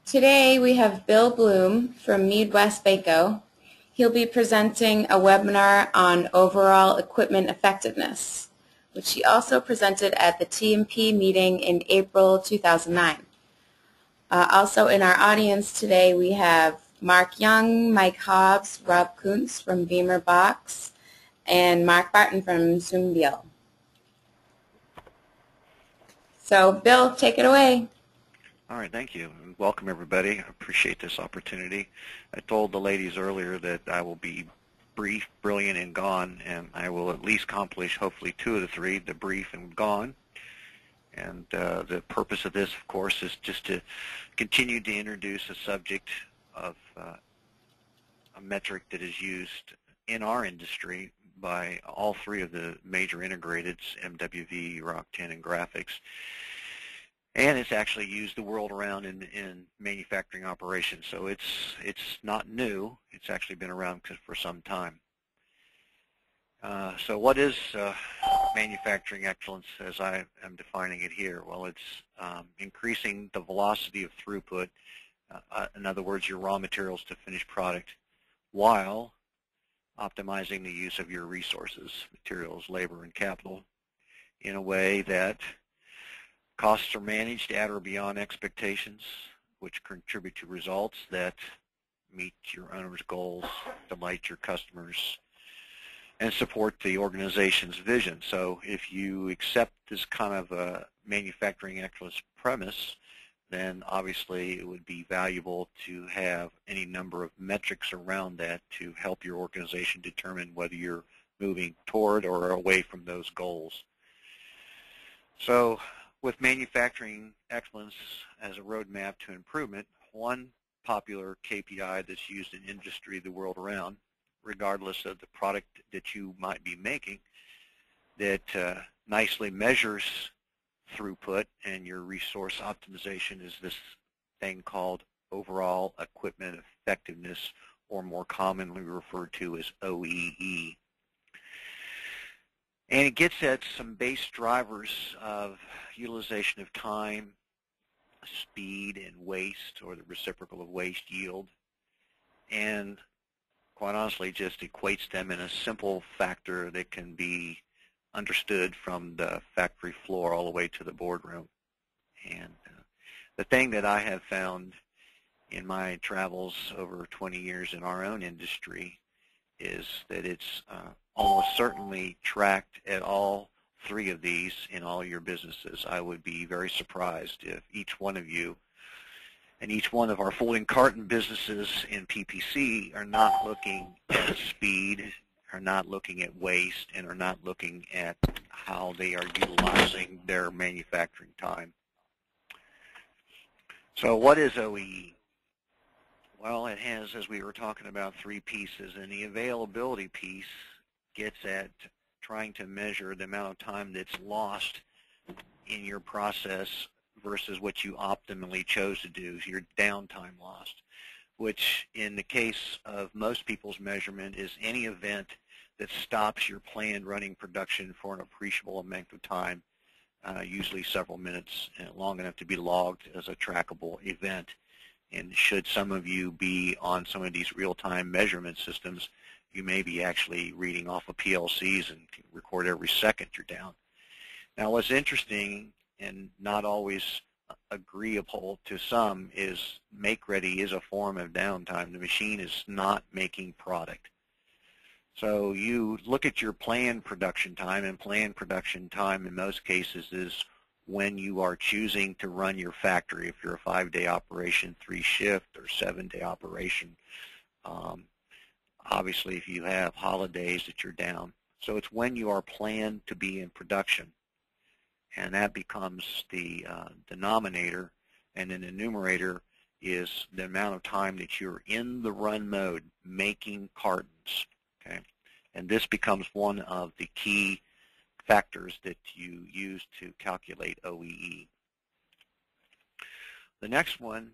Today we have Bill Bloom from Midwest Baco. He'll be presenting a webinar on overall equipment effectiveness, which he also presented at the TMP meeting in April 2009. Also in our audience today we have Mark Young, Mike Hobbs, Rob Kuntz from Beamer Box, and Mark Barton from Zoombiel. So Bill, take it away. All right, thank you. Welcome, everybody. I appreciate this opportunity. I told the ladies earlier that I will be brief, brilliant, and gone, and I will at least accomplish hopefully two of the three, the brief and gone. And the purpose of this, of course, is just to continue to introduce a subject of a metric that is used in our industry by all three of the major integrateds, MWV, Rock-10, and Graphics. And it's actually used the world around in manufacturing operations. So it's not new. It's actually been around for some time. So what is manufacturing excellence as I am defining it here? Well, it's increasing the velocity of throughput, in other words, your raw materials to finished product, while optimizing the use of your resources, materials, labor, and capital in a way that costs are managed at or beyond expectations, which contribute to results that meet your owner's goals, delight your customers, and support the organization's vision. So if you accept this kind of a manufacturing excellence premise, then obviously it would be valuable to have any number of metrics around that to help your organization determine whether you're moving toward or away from those goals. So with manufacturing excellence as a roadmap to improvement, one popular KPI that's used in industry the world around, regardless of the product that you might be making, that nicely measures throughput and your resource optimization is this thing called overall equipment effectiveness, or more commonly referred to as OEE. And it gets at some base drivers of utilization of time, speed, and waste, or the reciprocal of waste yield, and quite honestly just equates them in a simple factor that can be understood from the factory floor all the way to the boardroom. And the thing that I have found in my travels over 20 years in our own industry is that it's almost certainly tracked at all three of these in all your businesses. I would be very surprised if each one of you and each one of our folding carton businesses in PPC are not looking at speed, are not looking at waste, and are not looking at how they are utilizing their manufacturing time. So what is OEE? Well, it has, as we were talking about, three pieces, and the availability piece gets at trying to measure the amount of time that's lost in your process versus what you optimally chose to do, your downtime lost, which in the case of most people's measurement is any event that stops your planned running production for an appreciable amount of time, usually several minutes, long enough to be logged as a trackable event. And should some of you be on some of these real-time measurement systems, you may be actually reading off of PLCs and can record every second you're down. Now what's interesting and not always agreeable to some is make-ready is a form of downtime. The machine is not making product. So you look at your planned production time, and planned production time in most cases is when you are choosing to run your factory. If you're a 5-day operation, 3-shift, or 7-day operation, obviously if you have holidays that you're down. So it's when you are planned to be in production, and that becomes the denominator, and then the numerator is the amount of time that you're in the run mode making cartons. Okay, and this becomes one of the key factors that you use to calculate OEE. The next one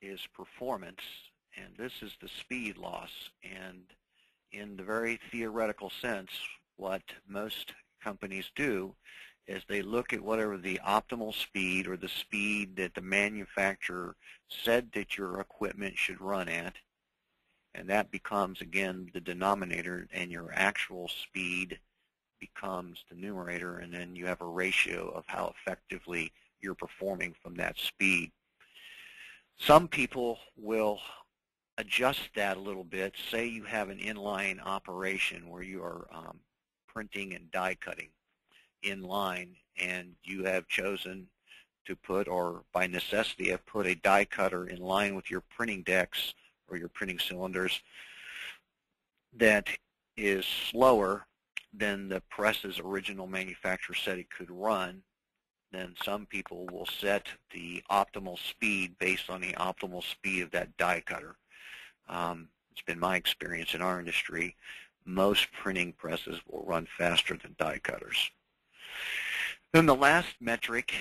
is performance, and this is the speed loss. And in the very theoretical sense, what most companies do is they look at whatever the optimal speed or the speed that the manufacturer said that your equipment should run at, and that becomes, again, the denominator, and your actual speed becomes the numerator, and then you have a ratio of how effectively you're performing from that speed. Some people will adjust that a little bit. Say you have an inline operation where you are printing and die cutting in line, and you have chosen to put, or by necessity have put, a die cutter in line with your printing decks or your printing cylinders that is slower than the press's original manufacturer said it could run. Then some people will set the optimal speed based on the optimal speed of that die cutter. It's been my experience in our industry, most printing presses will run faster than die cutters. Then the last metric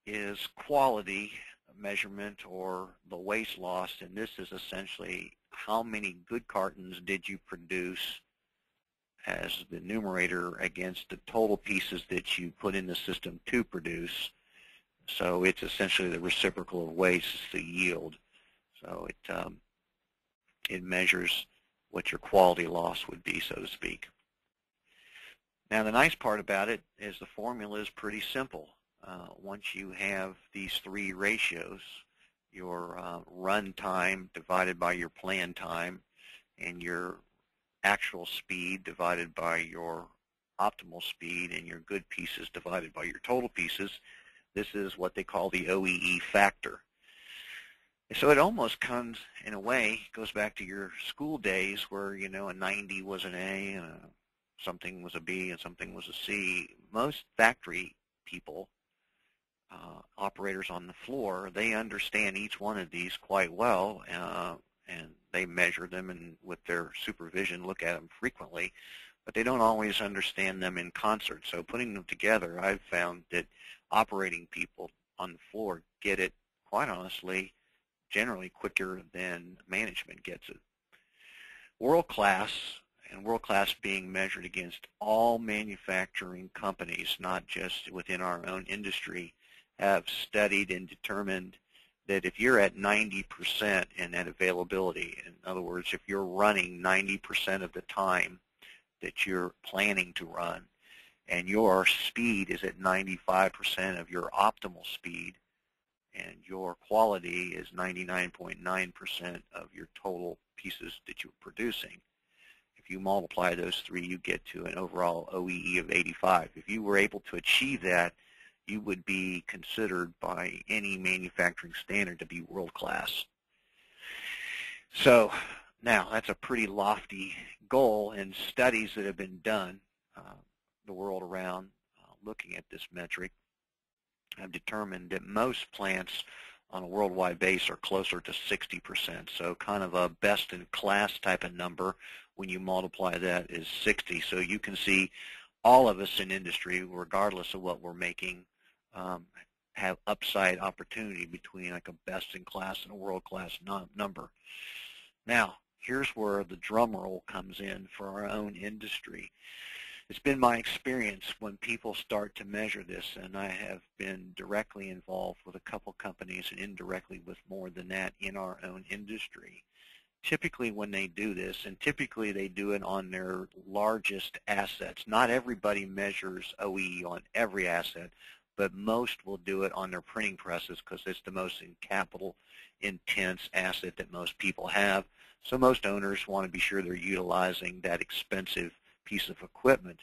is quality measurement, or the waste loss, and this is essentially how many good cartons did you produce as the numerator against the total pieces that you put in the system to produce. So it's essentially the reciprocal of waste, is the yield. So it measures what your quality loss would be, so to speak. Now the nice part about it is the formula is pretty simple. Once you have these three ratios, your run time divided by your plan time, and your actual speed divided by your optimal speed, and your good pieces divided by your total pieces, this is what they call the OEE factor. So it almost comes, in a way, goes back to your school days where, you know, a 90 was an A, and something was a B, and something was a C. Most factory people, operators on the floor, they understand each one of these quite well, and they measure them and with their supervision look at them frequently, but they don't always understand them in concert. So putting them together, I've found that operating people on the floor get it, quite honestly, generally quicker than management gets it. World class, and world class being measured against all manufacturing companies, not just within our own industry, have studied and determined that if you're at 90% in that availability, in other words, if you're running 90% of the time that you're planning to run, and your speed is at 95% of your optimal speed, and your quality is 99.9% of your total pieces that you're producing, if you multiply those three, you get to an overall OEE of 85. If you were able to achieve that, you would be considered by any manufacturing standard to be world class. So now that's a pretty lofty goal, and studies that have been done the world around looking at this metric have determined that most plants on a worldwide base are closer to 60%. So kind of a best-in-class type of number when you multiply that is 60. So you can see all of us in industry, regardless of what we're making, have upside opportunity between like a best-in-class and a world-class number. Now, here's where the drum roll comes in for our own industry. It's been my experience when people start to measure this, and I have been directly involved with a couple companies and indirectly with more than that in our own industry. Typically when they do this, and typically they do it on their largest assets. Not everybody measures OEE on every asset, but most will do it on their printing presses because it's the most capital intense asset that most people have. So most owners want to be sure they're utilizing that expensive piece of equipment.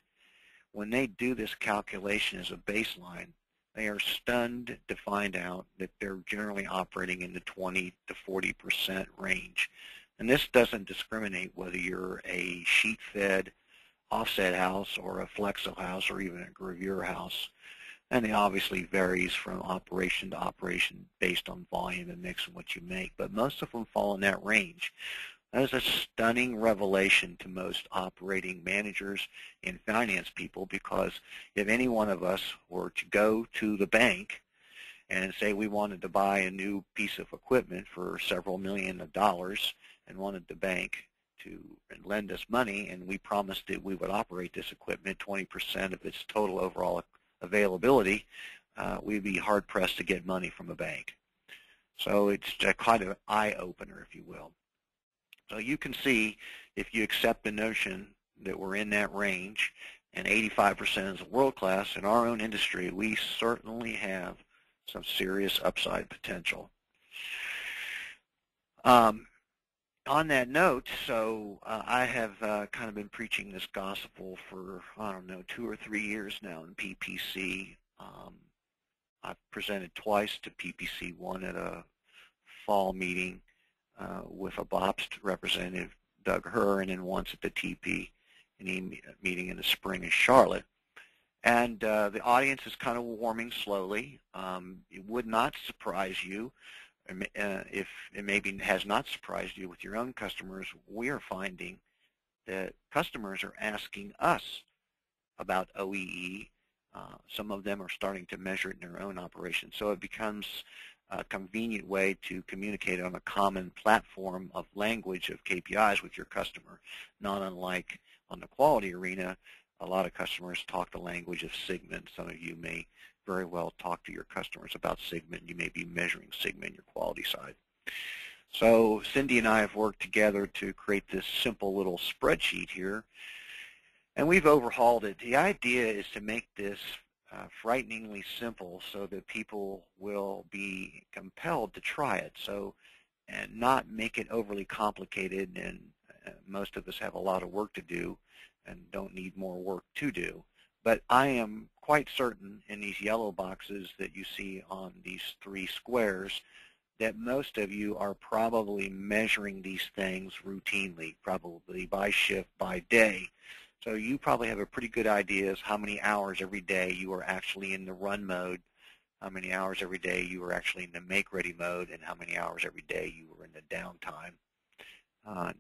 When they do this calculation as a baseline, they are stunned to find out that they're generally operating in the 20 to 40% range. And this doesn't discriminate whether you're a sheet-fed offset house or a flexo house or even a gravure house. And it obviously varies from operation to operation based on volume and mix and what you make, but most of them fall in that range. That is a stunning revelation to most operating managers and finance people, because if any one of us were to go to the bank and say we wanted to buy a new piece of equipment for several million dollars and wanted the bank to lend us money, and we promised that we would operate this equipment 20% of its total overall availability, we'd be hard-pressed to get money from a bank. So it's kind of an eye-opener, if you will. So you can see, if you accept the notion that we're in that range, and 85% is world-class in our own industry, we certainly have some serious upside potential. On that note, so I have kind of been preaching this gospel for, I don't know, 2 or 3 years now in PPC. I've presented twice to PPC, one at a fall meeting with a BOPS representative, Doug Herr, and then once at the TP meeting in the spring in Charlotte. And the audience is kind of warming slowly. It would not surprise you, if it maybe has not surprised you with your own customers, we are finding that customers are asking us about OEE. Some of them are starting to measure it in their own operations. So it becomes a convenient way to communicate on a common platform of language of KPIs with your customer. Not unlike on the quality arena, a lot of customers talk the language of segment. Some of you may very well talk to your customers about segment. You may be measuring segment in your quality side. So Cindy and I have worked together to create this simple little spreadsheet here, and we've overhauled it. The idea is to make this frighteningly simple so that people will be compelled to try it, and not make it overly complicated, and most of us have a lot of work to do and don't need more work to do. But I am quite certain in these yellow boxes that you see on these 3 squares that most of you are probably measuring these things routinely, probably by shift, by day. So you probably have a pretty good idea of how many hours every day you are actually in the run mode, how many hours every day you are actually in the make-ready mode, and how many hours every day you are in the downtime.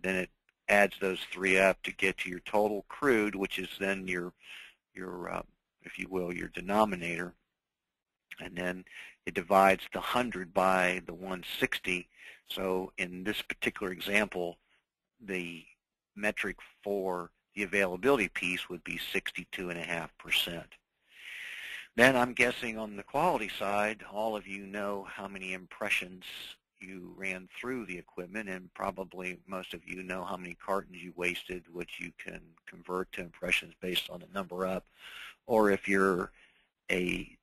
Then it adds those 3 up to get to your total crude, which is then your if you will, your denominator, and then it divides the 100 by the 160. So in this particular example, the metric for the availability piece would be 62.5%. Then I'm guessing on the quality side, all of you know how many impressions you ran through the equipment, and probably most of you know how many cartons you wasted, which you can convert to impressions based on the number up. Or if you're a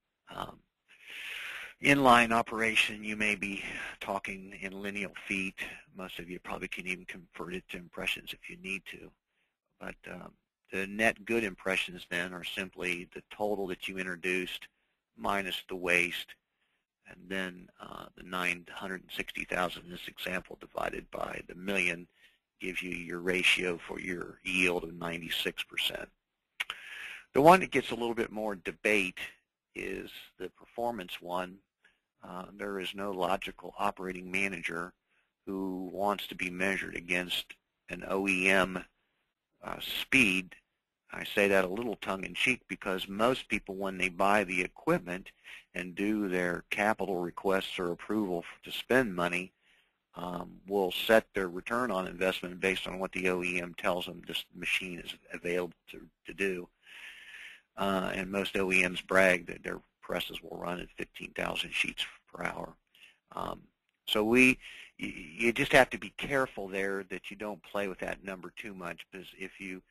inline operation, you may be talking in lineal feet. Most of you probably can even convert it to impressions if you need to. But the net good impressions then are simply the total that you introduced minus the waste, and then the 960,000 in this example divided by the million gives you your ratio for your yield of 96%. The one that gets a little bit more debate is the performance one. There is no logical operating manager who wants to be measured against an OEM speed. I say that a little tongue-in-cheek because most people, when they buy the equipment and do their capital requests or approval to spend money, will set their return on investment based on what the OEM tells them this machine is available to do. And most OEMs brag that their presses will run at 15,000 sheets per hour. So you just have to be careful there that you don't play with that number too much, because if you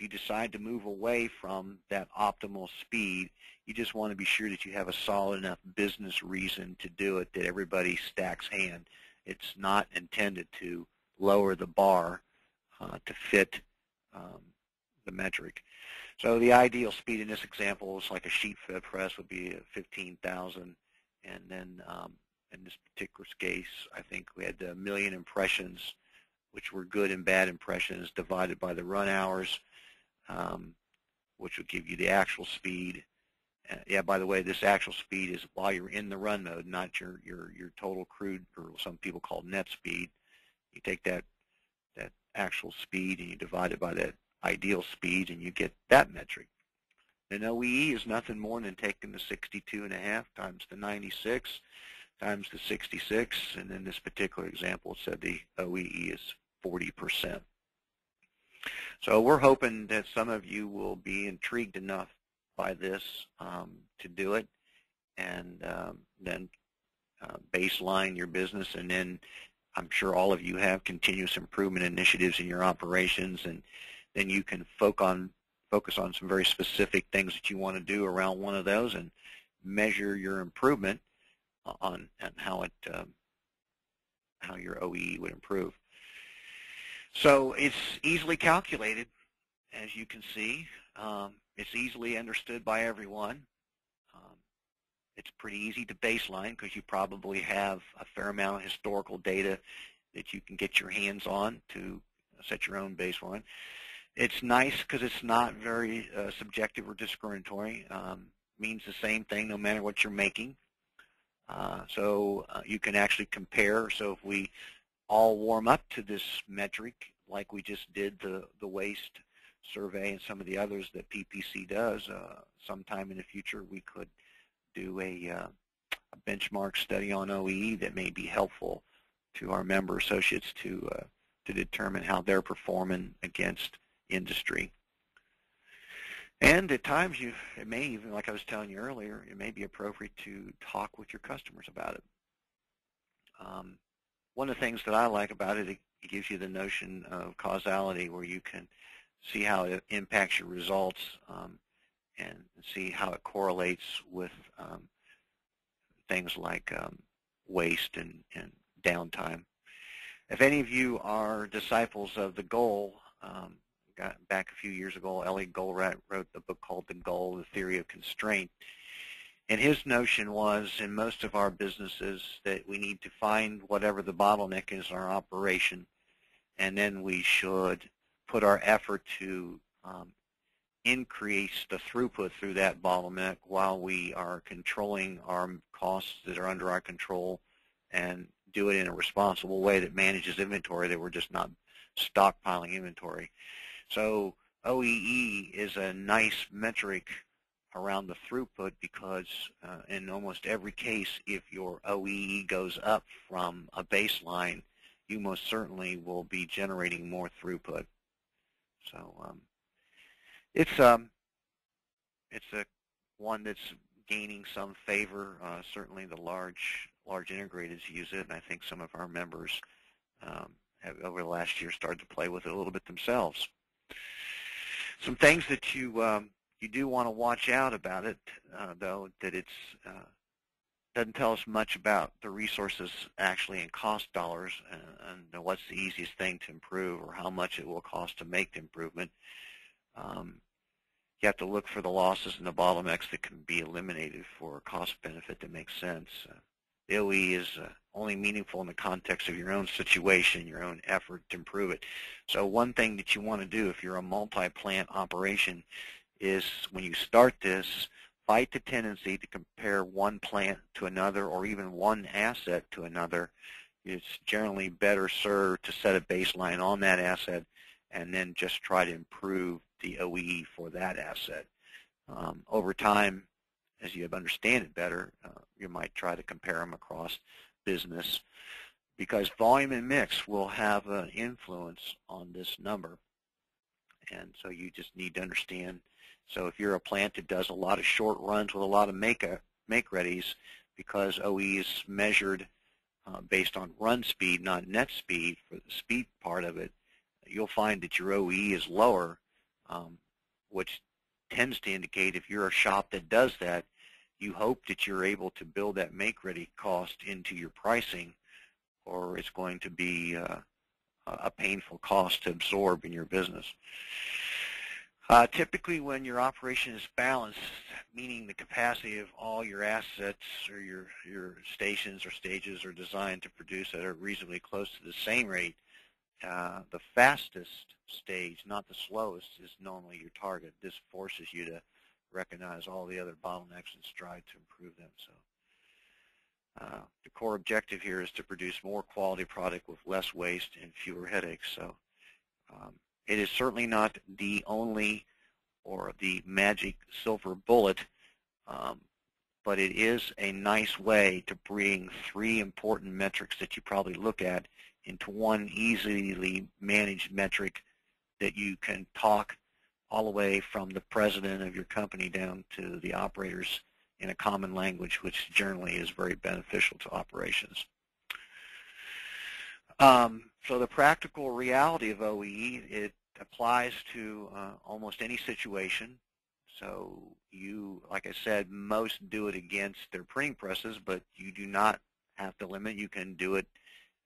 decide to move away from that optimal speed, you just want to be sure that you have a solid enough business reason to do it that everybody stacks hand. It's not intended to lower the bar to fit the metric. So the ideal speed in this example is like a sheet fed press would be 15,000, and then in this particular case, I think we had 1 million impressions, which were good and bad impressions, divided by the run hours, which would give you the actual speed. Yeah, by the way, this actual speed is while you're in the run mode, not your total crude, or some people call net speed. You take that actual speed and you divide it by that ideal speed, and you get that metric. And OEE is nothing more than taking the 62.5 times the 96 times the 66, and in this particular example, it said the OEE is 40%. So we're hoping that some of you will be intrigued enough modify this to do it, and then baseline your business, and then I'm sure all of you have continuous improvement initiatives in your operations, and then you can focus on some very specific things that you want to do around one of those and measure your improvement on how your OEE would improve. So it's easily calculated, as you can see. It's easily understood by everyone. It's pretty easy to baseline because you probably have a fair amount of historical data that you can get your hands on to set your own baseline. It's nice because it's not very subjective or discriminatory. Means the same thing no matter what you're making. So you can actually compare. So if we all warm up to this metric, like we just did the waste survey and some of the others that PPC does, sometime in the future we could do a benchmark study on OEE that may be helpful to our member associates to determine how they're performing against industry. And at times, it may even, like I was telling you earlier, it may be appropriate to talk with your customers about it. One of the things that I like about it, it gives you the notion of causality, where you can see how it impacts your results and see how it correlates with things like waste and downtime. If any of you are disciples of the goal, back a few years ago, Ellie Goldratt wrote a book called The Goal, The Theory of Constraint. And his notion was, in most of our businesses, that we need to find whatever the bottleneck is in our operation, and then we should put our effort to increase the throughput through that bottleneck while we are controlling our costs that are under our control, and do it in a responsible way that manages inventory, that we're just not stockpiling inventory. So OEE is a nice metric around the throughput because in almost every case, if your OEE goes up from a baseline, you most certainly will be generating more throughput. So it's a one that's gaining some favor. Certainly the large integrateds use it, and I think some of our members have over the last year started to play with it a little bit themselves. Some things that you do want to watch out about it, though, that it's doesn't tell us much about the resources actually in cost dollars and what's the easiest thing to improve or how much it will cost to make the improvement. You have to look for the losses and the bottlenecks that can be eliminated for a cost benefit that makes sense. The OEE is only meaningful in the context of your own situation, your own effort to improve it. So one thing that you want to do if you're a multi-plant operation is, when you start this, fight the tendency to compare one plant to another or even one asset to another. It's generally better served to set a baseline on that asset and then just try to improve the OEE for that asset. Over time, as you understand it better, you might try to compare them across business, because volume and mix will have an influence on this number. And so you just need to understand. So if you're a plant that does a lot of short runs with a lot of make-readies, because OEE is measured based on run speed, not net speed, for the speed part of it, you'll find that your OEE is lower, which tends to indicate, if you're a shop that does that, you hope that you're able to build that make-ready cost into your pricing, or it's going to be a painful cost to absorb in your business. Typically, when your operation is balanced, meaning the capacity of all your assets or your stations or stages are designed to produce at a reasonably close to the same rate, the fastest stage, not the slowest, is normally your target. This forces you to recognize all the other bottlenecks and strive to improve them. So the core objective here is to produce more quality product with less waste and fewer headaches. So it is certainly not the only or the magic silver bullet, but it is a nice way to bring three important metrics that you probably look at into one easily managed metric that you can talk all the way from the president of your company down to the operators in a common language, which generally is very beneficial to operations. So the practical reality of OEE, it applies to almost any situation. So you, like I said, most do it against their printing presses, but you do not have to limit. You can do it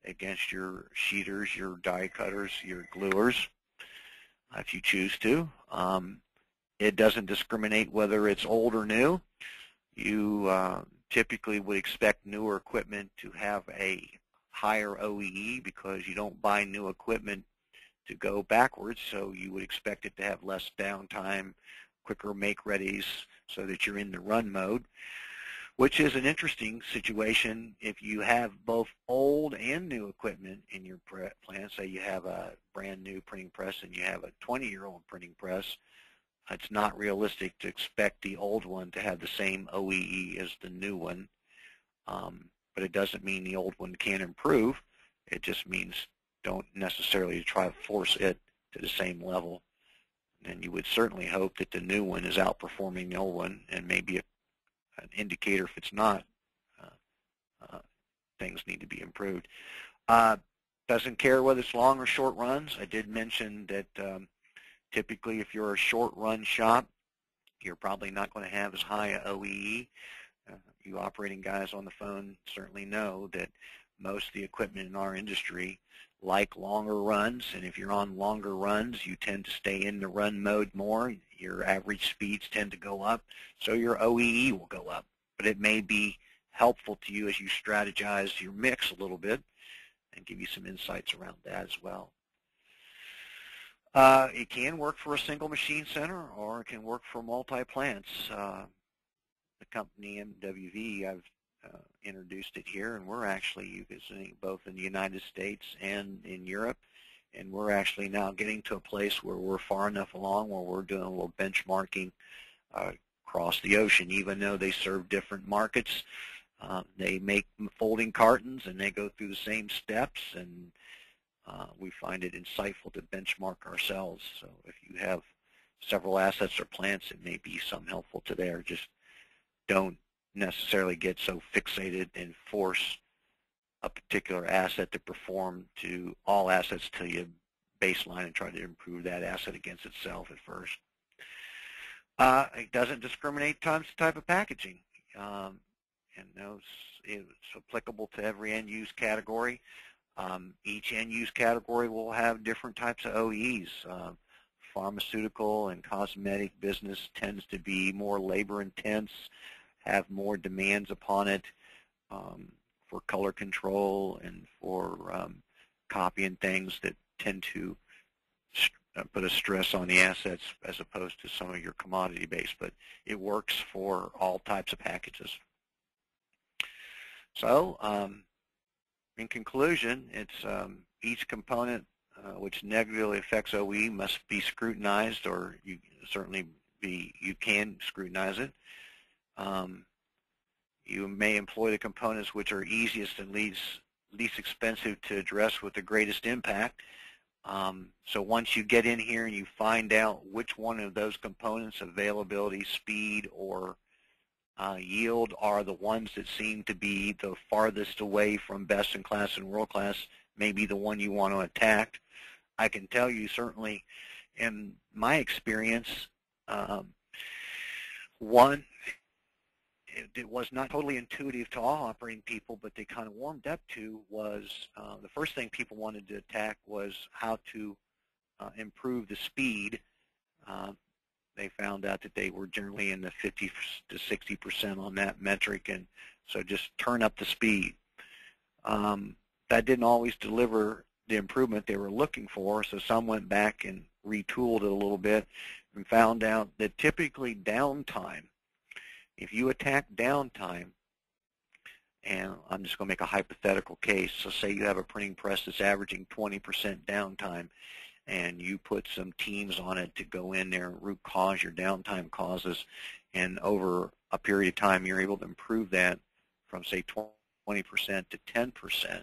against your sheeters, your die cutters, your gluers, if you choose to. It doesn't discriminate whether it's old or new. You typically would expect newer equipment to have a higher OEE because you don't buy new equipment to go backwards, so you would expect it to have less downtime, quicker make-readies, so that you're in the run mode, which is an interesting situation if you have both old and new equipment in your plant. Say you have a brand new printing press and you have a 20-year-old printing press. It's not realistic to expect the old one to have the same OEE as the new one, but it doesn't mean the old one can't improve. It just means don't necessarily try to force it to the same level. And you would certainly hope that the new one is outperforming the old one, and maybe an indicator if it's not, things need to be improved. Doesn't care whether it's long or short runs. I did mention that typically if you're a short run shop, you're probably not going to have as high a OEE. You operating guys on the phone certainly know that most of the equipment in our industry like longer runs, and if you're on longer runs, you tend to stay in the run mode more. Your average speeds tend to go up, so your OEE will go up. But it may be helpful to you as you strategize your mix a little bit and give you some insights around that as well. It can work for a single machine center, or it can work for multi-plants. The company MWV, I've introduced it here, and we're actually visiting both in the United States and in Europe, and we're actually now getting to a place where we're far enough along where we're doing a little benchmarking across the ocean. Even though they serve different markets, they make folding cartons and they go through the same steps, and we find it insightful to benchmark ourselves. So if you have several assets or plants, it may be some helpful to there. Just don't necessarily get so fixated and force a particular asset to perform to all assets till you baseline and try to improve that asset against itself at first. It doesn't discriminate type of packaging, and it's applicable to every end-use category. Each end-use category will have different types of OEEs. Pharmaceutical and cosmetic business tends to be more labor-intense, have more demands upon it for color control and for copying things that tend to put a stress on the assets as opposed to some of your commodity base, but it works for all types of packages. So in conclusion, it's each component which negatively affects OEE must be scrutinized, or you can scrutinize it. You may employ the components which are easiest and least expensive to address with the greatest impact. So once you get in here and you find out which one of those components, availability, speed, or yield, are the ones that seem to be the farthest away from best in class and world class, maybe the one you want to attack. I can tell you certainly in my experience, one, it was not totally intuitive to all operating people, but they kind of warmed up to was the first thing people wanted to attack was how to improve the speed. They found out that they were generally in the 50 to 60% on that metric, and so just turn up the speed. That didn't always deliver the improvement they were looking for, so some went back and retooled it a little bit and found out that typically downtime, if you attack downtime, and I'm just going to make a hypothetical case, so say you have a printing press that's averaging 20% downtime, and you put some teams on it to go in there and root cause your downtime causes, and over a period of time you're able to improve that from say 20% to 10%.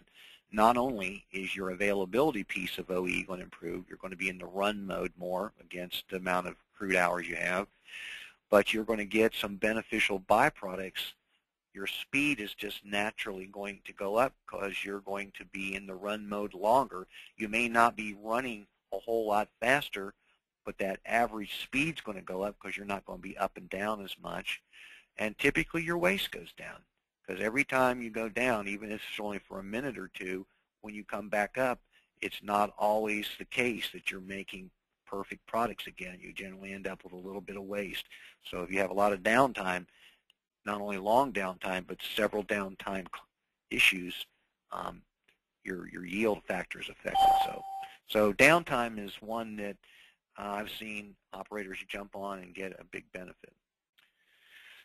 not only is your availability piece of OEE going to improve, you're going to be in the run mode more against the amount of crude hours you have, but you're going to get some beneficial byproducts. Your speed is just naturally going to go up because you're going to be in the run mode longer. You may not be running a whole lot faster, but that average speed's going to go up because you're not going to be up and down as much. And typically your waste goes down because every time you go down, even if it's only for a minute or two, when you come back up, it's not always the case that you're making perfect products again. You generally end up with a little bit of waste. So if you have a lot of downtime, not only long downtime, but several downtime issues, your yield factor is affected. So downtime is one that I've seen operators jump on and get a big benefit.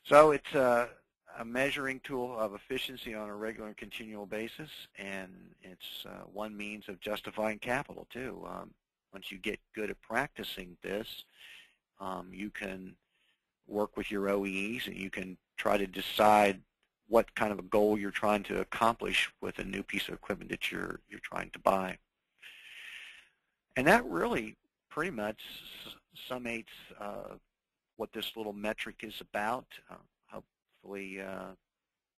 So it's a measuring tool of efficiency on a regular and continual basis, and it's one means of justifying capital too. Once you get good at practicing this, you can work with your OEEs and you can try to decide what kind of a goal you're trying to accomplish with a new piece of equipment that you're trying to buy. And that really pretty much summates what this little metric is about. Hopefully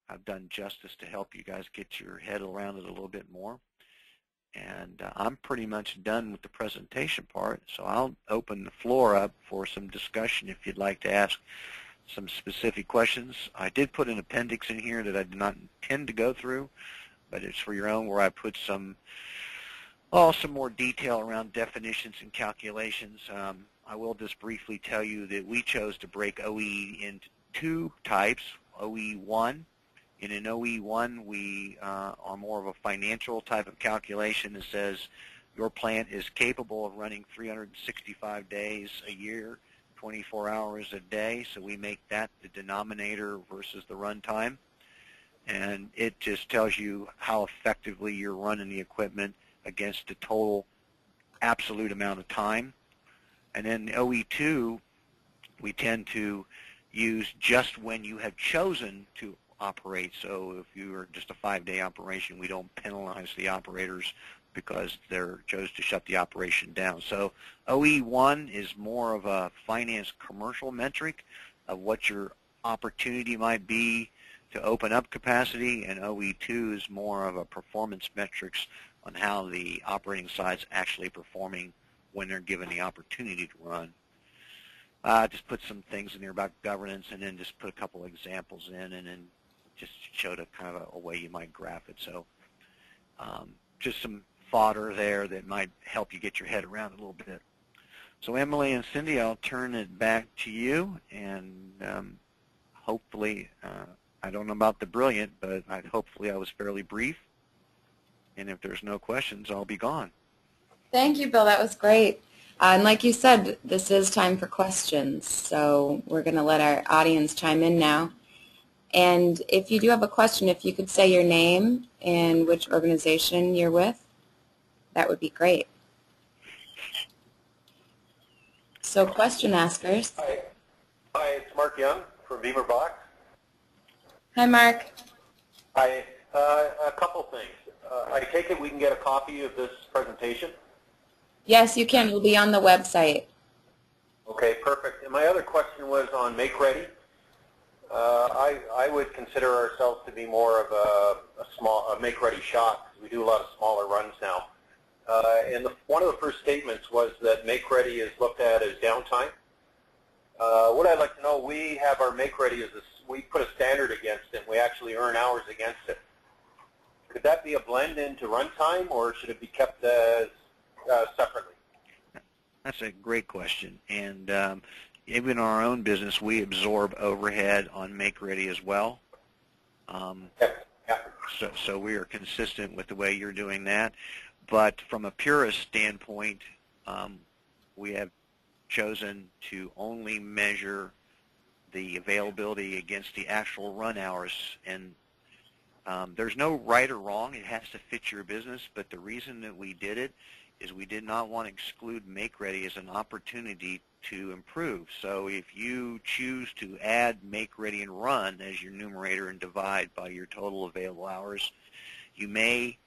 I've done justice to help you guys get your head around it a little bit more. And I'm pretty much done with the presentation part, so I'll open the floor up for some discussion if you'd like to ask some specific questions. I did put an appendix in here that I did not intend to go through, but it's for your own, where I put some more detail around definitions and calculations. I will just briefly tell you that we chose to break OEE into two types, OEE1. In an OEE1, we are more of a financial type of calculation that says your plant is capable of running 365 days a year, 24 hours a day, so we make that the denominator versus the runtime. And it just tells you how effectively you're running the equipment against the total absolute amount of time. And then the OE2, we tend to use just when you have chosen to operate. So if you are just a 5-day operation, we don't penalize the operators because they're chose to shut the operation down. So OE1 is more of a finance commercial metric of what your opportunity might be to open up capacity, and OE2 is more of a performance metrics on how the operating side's actually performing when they're given the opportunity to run. Just put some things in there about governance, and then just put a couple examples in, and then just showed a kind of a way you might graph it. So just some fodder there that might help you get your head around it a little bit. So Emily and Cindy, I'll turn it back to you, and hopefully, I don't know about the brilliant, but hopefully I was fairly brief. And if there's no questions, I'll be gone. Thank you, Bill. That was great. And like you said, this is time for questions. So we're going to let our audience chime in now. And if you do have a question, if you could say your name and which organization you're with, that would be great. So question askers. Hi, it's Mark Young from Beaver Box. Hi, Mark. Hi, a couple things. I take it we can get a copy of this presentation? Yes, you can. It'll be on the website. Okay, perfect. And my other question was on Make Ready. I would consider ourselves to be more of a Make Ready shop. We do a lot of smaller runs now. And one of the first statements was that Make Ready is looked at as downtime. What I'd like to know, we have our Make Ready as we put a standard against it, and we actually earn hours against it. Could that be a blend into runtime, or should it be kept as separately? That's a great question. And even in our own business, we absorb overhead on Make Ready as well. So we are consistent with the way you're doing that. But from a purist standpoint, we have chosen to only measure the availability against the actual run hours. And there's no right or wrong. It has to fit your business. But the reason that we did it is we did not want to exclude Make Ready as an opportunity to improve. So if you choose to add Make Ready and Run as your numerator and divide by your total available hours, you may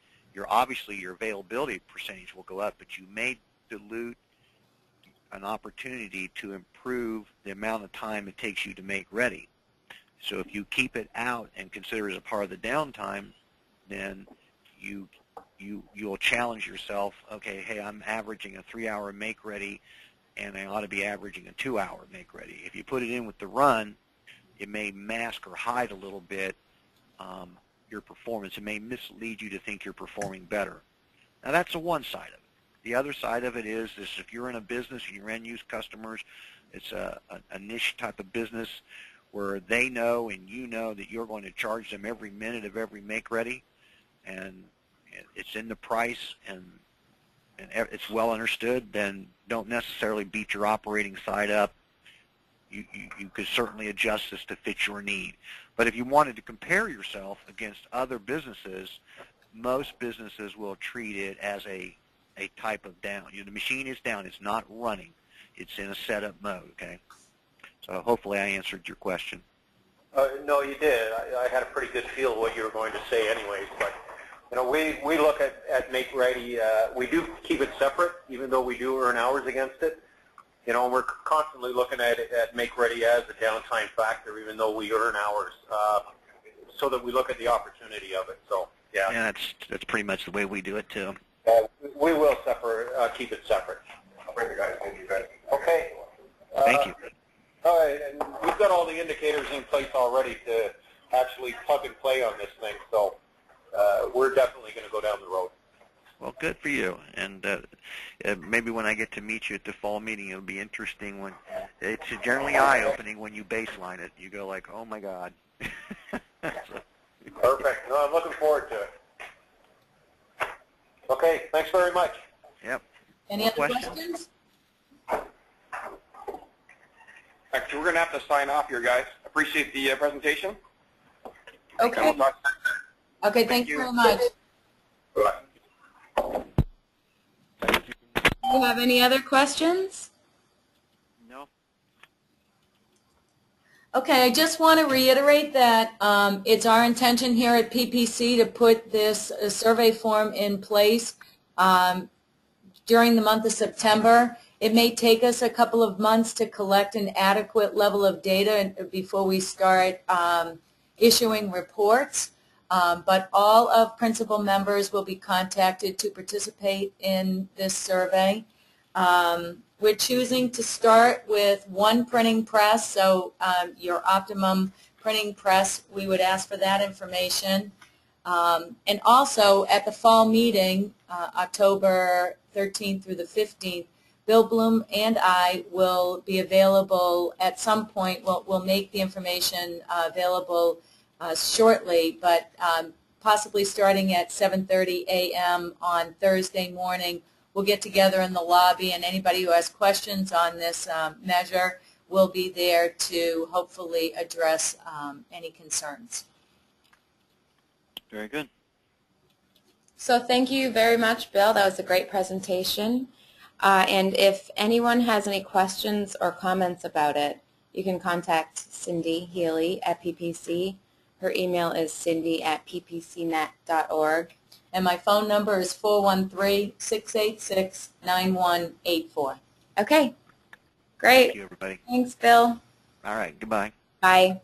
obviously your availability percentage will go up, but you may dilute an opportunity to improve the amount of time it takes you to make ready. So if you keep it out and consider it as a part of the downtime, then you'll challenge yourself, okay, hey, I'm averaging a 3-hour make ready, and I ought to be averaging a 2-hour make ready. If you put it in with the run, it may mask or hide a little bit your performance. It may mislead you to think you're performing better. Now that's the one side of it. The other side of it is if you're in a business and your end-use customers, it's a niche type of business where they know and you know that you're going to charge them every minute of every make ready, and it's in the price and it's well understood, then don't necessarily beat your operating side up. You could certainly adjust this to fit your need. But if you wanted to compare yourself against other businesses, most businesses will treat it as a type of down. The machine is down. It's not running. It's in a setup mode, okay? So hopefully I answered your question. No, you did. I had a pretty good feel of what you were going to say anyways. But, we look at make ready. We do keep it separate, even though we do earn hours against it. We're constantly looking at it at make ready as a downtime factor, even though we earn hours, so that we look at the opportunity of it. So, yeah. Yeah, that's pretty much the way we do it too. We will keep it separate. I'll bring the guys in, you guys. Okay. Thank you. All right, and we've got all the indicators in place already to actually plug and play on this thing, so we're definitely going to go down the road. Well, good for you. And maybe when I get to meet you at the fall meeting, it'll be interesting. When it's generally eye-opening when you baseline it. You go like, oh, my God. Perfect. No, I'm looking forward to it. Okay, thanks very much. Yep. Any other questions? Actually, we're going to have to sign off here, guys. Appreciate the presentation. Okay. Okay, thanks very much. Bye. Do you have any other questions? No. Okay, I just want to reiterate that it's our intention here at PPC to put this survey form in place during the month of September. It may take us a couple of months to collect an adequate level of data before we start issuing reports, but all of principal members will be contacted to participate in this survey. We're choosing to start with one printing press, so your optimum printing press, we would ask for that information. And also at the fall meeting, October 13th through the 15th, Bill Bloom and I will be available at some point. We'll make the information available shortly, but possibly starting at 7:30 a.m. on Thursday morning. We'll get together in the lobby, and anybody who has questions on this measure will be there to hopefully address any concerns. Very good. So thank you very much, Bill. That was a great presentation. And if anyone has any questions or comments about it, you can contact Cindy Healy at PPC. Her email is cindy@ppcnet.org. And my phone number is 413-686-9184. Okay, great. Thank you, everybody. Thanks, Bill. All right, goodbye. Bye.